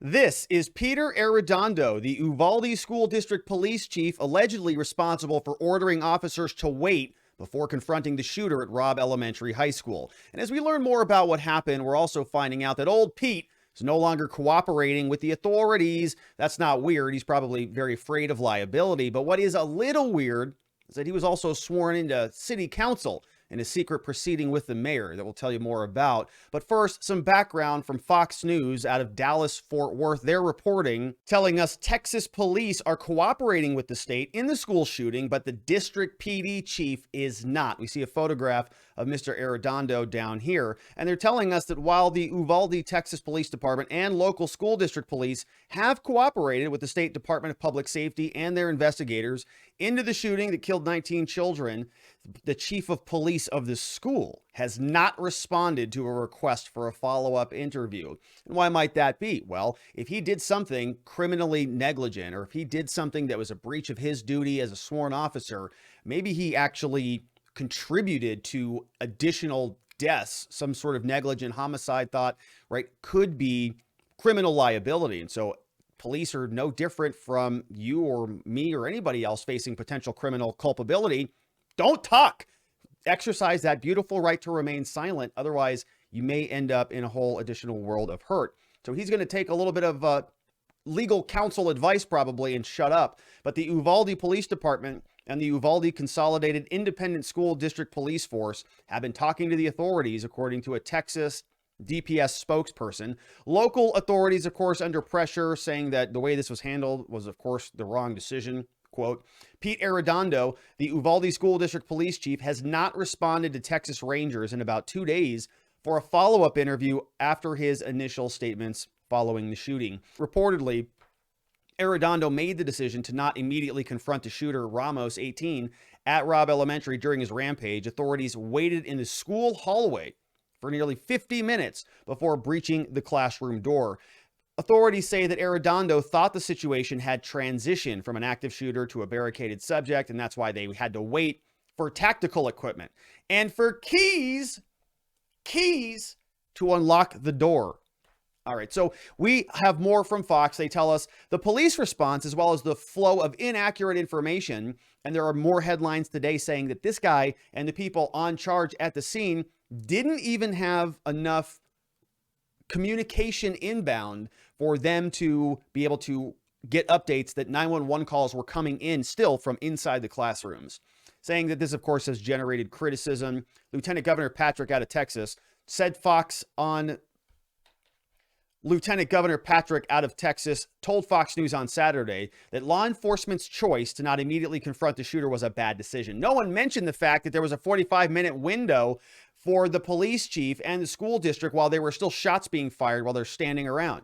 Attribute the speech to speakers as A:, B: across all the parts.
A: This is Peter Arredondo, the Uvalde School District Police Chief, allegedly responsible for ordering officers to wait before confronting the shooter at Robb Elementary High School. And as we learn more about what happened, we're also finding out that old Pete is no longer cooperating with the authorities. That's not weird. He's probably very afraid of liability. But what is a little weird is that he was also sworn into city council in a secret proceeding with the mayor that we'll tell you more about. But first, some background from Fox News out of Dallas, Fort Worth. They're reporting, telling us Texas police are cooperating with the state in the school shooting, but the district PD chief is not. We see a photograph of Mr. Arredondo down here, and they're telling us that while the Uvalde, Texas Police Department and local school district police have cooperated with the State Department of Public Safety and their investigators into the shooting that killed 19 children, the chief of police of the school has not responded to a request for a follow-up interview. And why might that be? Well, if he did something criminally negligent, or if he did something that was a breach of his duty as a sworn officer, maybe he actually contributed to additional deaths, some sort of negligent homicide thought, right, could be criminal liability. And so police are no different from you or me or anybody else facing potential criminal culpability. Don't talk. Exercise that beautiful right to remain silent. Otherwise, you may end up in a whole additional world of hurt. So he's going to take a little bit of legal counsel advice probably and shut up. But the Uvalde Police Department and the Uvalde Consolidated Independent School District Police Force have been talking to the authorities, according to a Texas DPS spokesperson. Local authorities, of course, under pressure, saying that the way this was handled was, of course, the wrong decision. Quote, Pete Arredondo, the Uvalde School District Police Chief, has not responded to Texas Rangers in about 2 days for a follow-up interview after his initial statements following the shooting. Reportedly, Arredondo made the decision to not immediately confront the shooter, Ramos, 18, at Robb Elementary during his rampage. Authorities waited in the school hallway for nearly 50 minutes before breaching the classroom door. Authorities say that Arredondo thought the situation had transitioned from an active shooter to a barricaded subject, and that's why they had to wait for tactical equipment and for keys to unlock the door. All right, so we have more from Fox. They tell us the police response, as well as the flow of inaccurate information, and there are more headlines today saying that this guy and the people on charge at the scene didn't even have enough communication inbound for them to be able to get updates that 911 calls were coming in still from inside the classrooms. Saying that this, of course, has generated criticism. Lieutenant Governor Patrick out of Texas said Fox on Lieutenant Governor Patrick out of Texas told Fox News on Saturday that law enforcement's choice to not immediately confront the shooter was a bad decision. No one mentioned the fact that there was a 45-minute window for the police chief and the school district while there were still shots being fired while they're standing around,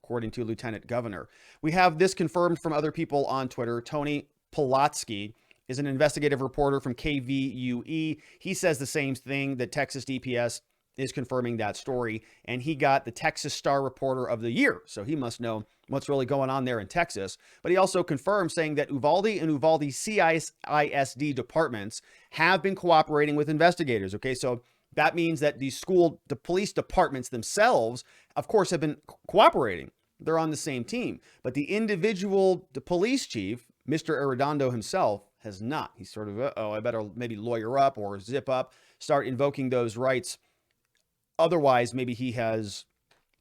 A: according to Lieutenant Governor. We have this confirmed from other people on Twitter. Tony Polotsky is an investigative reporter from KVUE. He says the same thing, that Texas DPS is confirming that story, and he got the Texas Star Reporter of the Year, so he must know what's really going on there in Texas. But he also confirmed, saying that Uvalde and Uvalde CISD departments have been cooperating with investigators. Okay, so that means that the police departments themselves, of course, have been cooperating. They're on the same team. But the police chief, Mr. Arredondo himself, has not. He's sort of, I better maybe lawyer up or zip up, start invoking those rights. Otherwise, maybe he has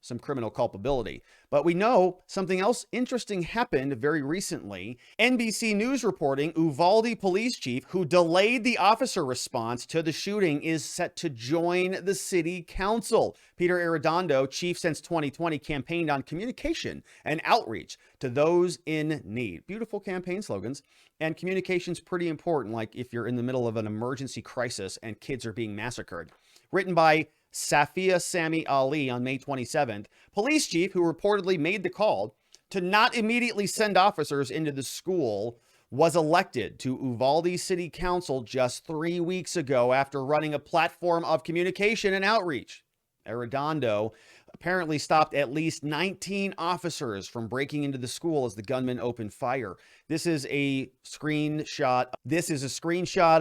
A: some criminal culpability. But we know something else interesting happened very recently. NBC News reporting Uvalde police chief, who delayed the officer response to the shooting, is set to join the city council. Peter Arredondo, chief since 2020, campaigned on communication and outreach to those in need. Beautiful campaign slogans. And communication's pretty important, like if you're in the middle of an emergency crisis and kids are being massacred. Written by Safia Sami Ali on May 27th, police chief who reportedly made the call to not immediately send officers into the school was elected to Uvalde City Council just 3 weeks ago after running a platform of communication and outreach. Arredondo apparently stopped at least 19 officers from breaking into the school as the gunman opened fire. This is a screenshot.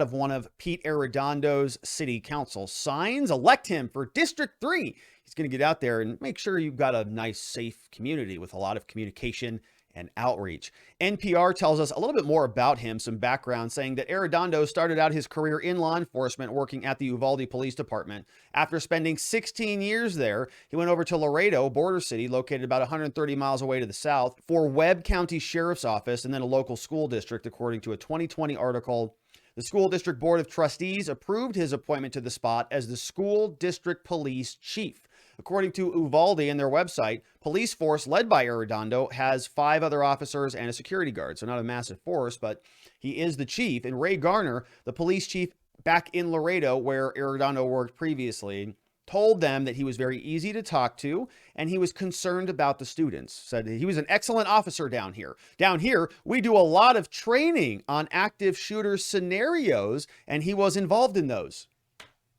A: Of one of Pete Arredondo's city council signs. Elect him for District 3. He's going to get out there and make sure you've got a nice, safe community with a lot of communication and outreach. NPR tells us a little bit more about him, some background, saying that Arredondo started out his career in law enforcement working at the Uvalde Police Department. After spending 16 years there, he went over to Laredo, border city, located about 130 miles away to the south, for Webb County Sheriff's Office and then a local school district, according to a 2020 article. The School District Board of Trustees approved his appointment to the spot as the School District Police Chief. According to Uvalde and their website, police force led by Arredondo has 5 other officers and a security guard. So not a massive force, but he is the chief. And Ray Garner, the police chief back in Laredo, where Arredondo worked previously, told them that he was very easy to talk to and he was concerned about the students. Said he was an excellent officer down here. Down here, we do a lot of training on active shooter scenarios, and he was involved in those,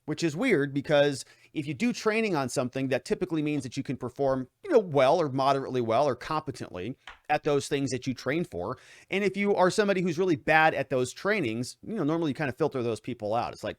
A: which is weird because if you do training on something, that typically means that you can perform, well or moderately well or competently at those things that you train for. And if you are somebody who's really bad at those trainings, normally you kind of filter those people out. It's like,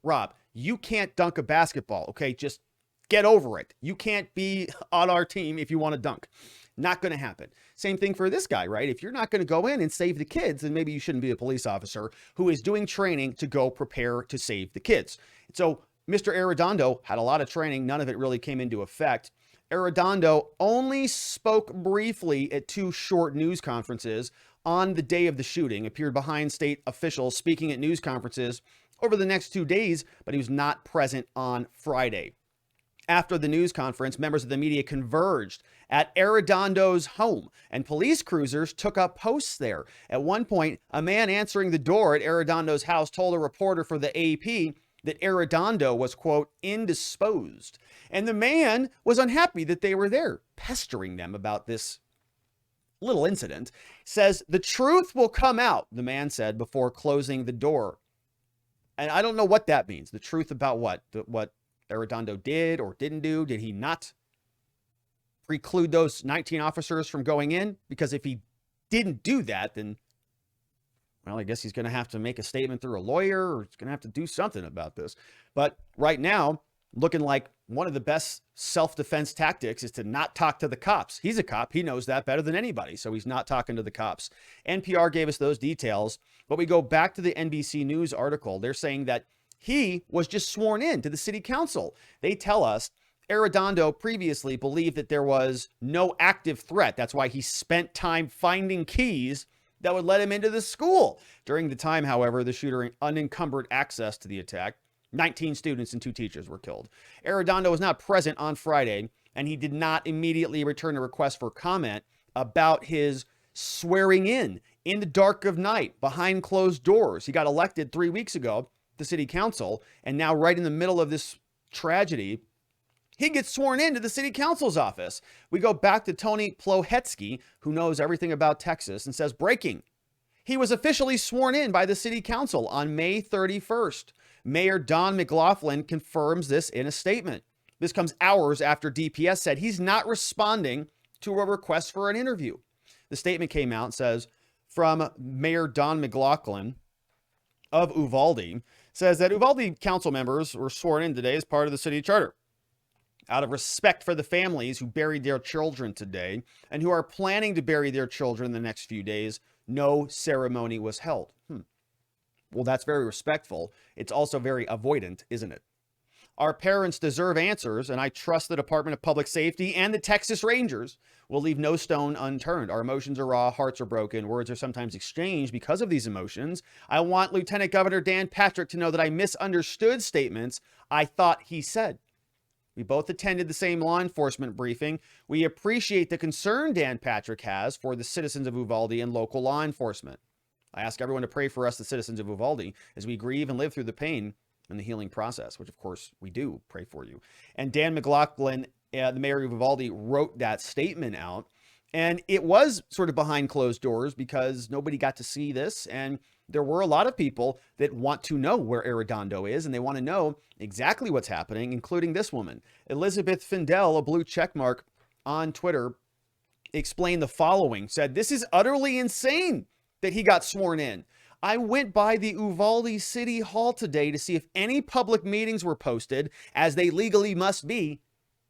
A: Rob, you can't dunk a basketball, okay? Just get over it. You can't be on our team if you want to dunk. Not going to happen. Same thing for this guy, right? If you're not going to go in and save the kids, then maybe you shouldn't be a police officer who is doing training to go prepare to save the kids. So Mr. Arredondo had a lot of training. None of it really came into effect. Arredondo only spoke briefly at 2 short news conferences on the day of the shooting, appeared behind state officials speaking at news conferences over the next 2 days, but he was not present on Friday. After the news conference, members of the media converged at Arredondo's home, and police cruisers took up posts there. At one point, a man answering the door at Arredondo's house told a reporter for the AP that Arredondo was, quote, indisposed. And the man was unhappy that they were there, pestering them about this little incident. Says, the truth will come out, the man said before closing the door. And I don't know what that means. The truth about what? What Arredondo did or didn't do? Did he not preclude those 19 officers from going in? Because if he didn't do that, then, well, I guess he's going to have to make a statement through a lawyer, or he's going to have to do something about this. But right now, looking like one of the best self-defense tactics is to not talk to the cops. He's a cop. He knows that better than anybody. So he's not talking to the cops. NPR gave us those details. But we go back to the NBC News article. They're saying that he was just sworn in to the city council. They tell us Arredondo previously believed that there was no active threat. That's why he spent time finding keys that would let him into the school. During the time, however, the shooter unencumbered access to the attack. 19 students and 2 teachers were killed. Arredondo was not present on Friday, and he did not immediately return a request for comment about his swearing in the dark of night, behind closed doors. He got elected 3 weeks ago to city council, and now right in the middle of this tragedy, he gets sworn into the city council's office. We go back to Tony Plohetsky, who knows everything about Texas, and says, breaking. He was officially sworn in by the city council on May 31st. Mayor Don McLaughlin confirms this in a statement. This comes hours after DPS said he's not responding to a request for an interview. The statement came out and says, from Mayor Don McLaughlin of Uvalde, says that Uvalde council members were sworn in today as part of the city charter. Out of respect for the families who buried their children today and who are planning to bury their children in the next few days, no ceremony was held. Well, that's very respectful. It's also very avoidant, isn't it? Our parents deserve answers, and I trust the Department of Public Safety and the Texas Rangers will leave no stone unturned. Our emotions are raw, hearts are broken, words are sometimes exchanged because of these emotions. I want Lieutenant Governor Dan Patrick to know that I misunderstood statements I thought he said. We both attended the same law enforcement briefing. We appreciate the concern Dan Patrick has for the citizens of Uvalde and local law enforcement. I ask everyone to pray for us, the citizens of Uvalde, as we grieve and live through the pain and the healing process, which of course we do pray for you. And Dan McLaughlin, the mayor of Uvalde, wrote that statement out. And it was sort of behind closed doors because nobody got to see this. And there were a lot of people that want to know where Arredondo is, and they want to know exactly what's happening, including this woman. Elizabeth Findell, a blue checkmark on Twitter, explained the following, said, "This is utterly insane that he got sworn in. I went by the Uvalde City Hall today to see if any public meetings were posted, as they legally must be,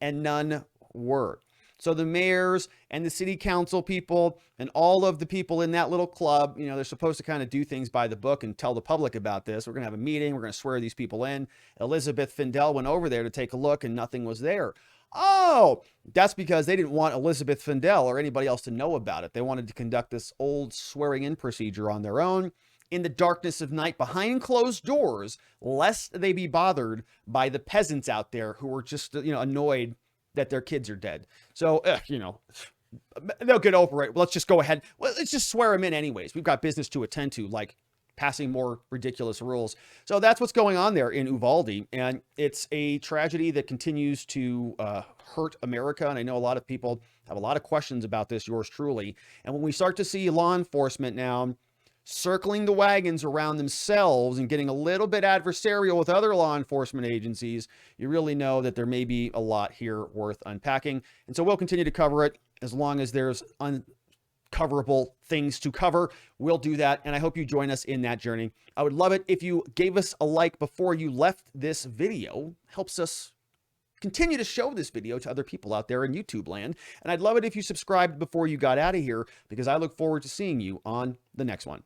A: and none were. So the mayors and the city council people and all of the people in that little club, they're supposed to kind of do things by the book and tell the public about this. We're going to have a meeting. We're going to swear these people in. Elizabeth Findell went over there to take a look and nothing was there. Oh, that's because they didn't want Elizabeth Findell or anybody else to know about it. They wanted to conduct this old swearing in procedure on their own in the darkness of night behind closed doors, lest they be bothered by the peasants out there who were just, annoyed that their kids are dead. So, they'll get over it. Let's just go ahead. Well, let's just swear them in anyways. We've got business to attend to, like passing more ridiculous rules. So that's what's going on there in Uvalde. And it's a tragedy that continues to hurt America. And I know a lot of people have a lot of questions about this, yours truly. And when we start to see law enforcement now circling the wagons around themselves and getting a little bit adversarial with other law enforcement agencies, you really know that there may be a lot here worth unpacking. And so we'll continue to cover it as long as there's uncoverable things to cover. We'll do that. And I hope you join us in that journey. I would love it if you gave us a like before you left this video. Helps us continue to show this video to other people out there in YouTube land. And I'd love it if you subscribed before you got out of here, because I look forward to seeing you on the next one.